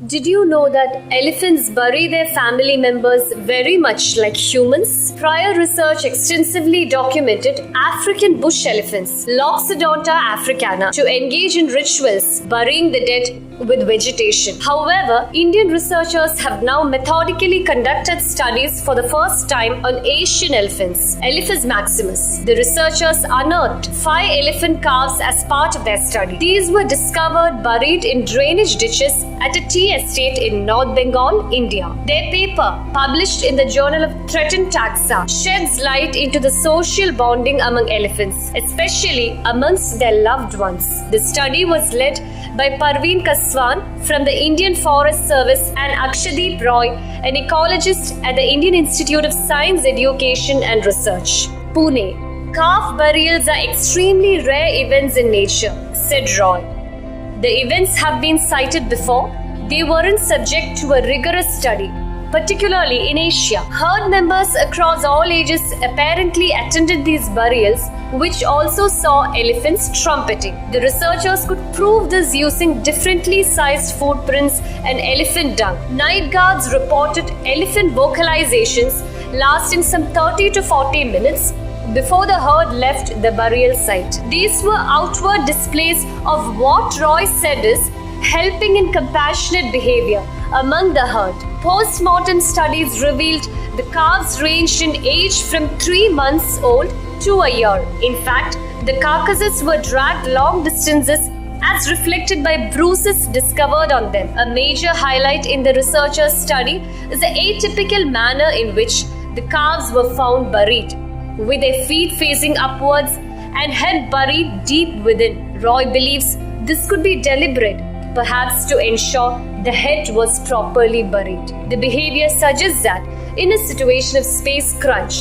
Did you know that elephants bury their family members very much like humans? Prior research extensively documented African bush elephants, Loxodonta africana, to engage in rituals burying the dead with vegetation. However, Indian researchers have now methodically conducted studies for the first time on Asian elephants, Elephas maximus. The researchers unearthed 5 elephant calves as part of their study. These were discovered buried in drainage ditches at a tea estate in North Bengal, India. Their paper, published in the Journal of Threatened Taxa, sheds light into the social bonding among elephants, especially amongst their loved ones. The study was led by Parveen Kaswan from the Indian Forest Service and Akshadeep Roy, an ecologist at the Indian Institute of Science Education and Research, Pune. Calf burials are extremely rare events in nature, said Roy. The events have been cited before. They weren't subject to a rigorous study, particularly in Asia. Herd members across all ages apparently attended these burials, which also saw elephants trumpeting. The researchers could prove this using differently sized footprints and elephant dung. Night guards reported elephant vocalizations lasting some 30 to 40 minutes before the herd left the burial site. These were outward displays of what Roy said is helping in compassionate behavior among the herd. Post-mortem studies revealed the calves ranged in age from 3 months old to a year. In fact, the carcasses were dragged long distances as reflected by bruises discovered on them. A major highlight in the researchers' study is the atypical manner in which the calves were found buried, with their feet facing upwards and head buried deep within. Roy believes this could be deliberate, perhaps to ensure the head was properly buried. The behavior suggests that in a situation of space crunch,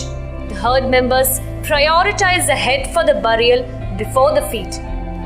the herd members prioritize the head for the burial before the feet,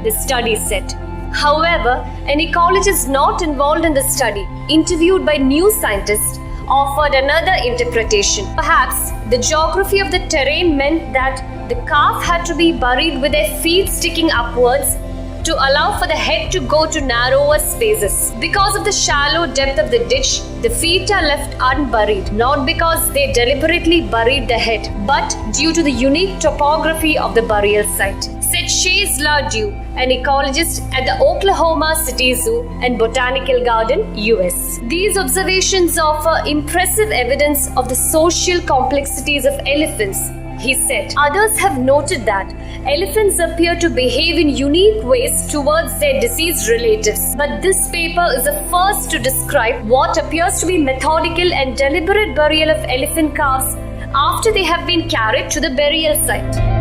the study said. However, an ecologist not involved in the study, interviewed by New Scientist, offered another interpretation. Perhaps the geography of the terrain meant that the calf had to be buried with their feet sticking upwards to allow for the head to go to narrower spaces. Because of the shallow depth of the ditch, the feet are left unburied, not because they deliberately buried the head, but due to the unique topography of the burial site, said Chase Ladue, an ecologist at the Oklahoma City Zoo and Botanical Garden, US. These observations offer impressive evidence of the social complexities of elephants, he said. Others have noted that elephants appear to behave in unique ways towards their deceased relatives. But this paper is the first to describe what appears to be methodical and deliberate burial of elephant calves after they have been carried to the burial site.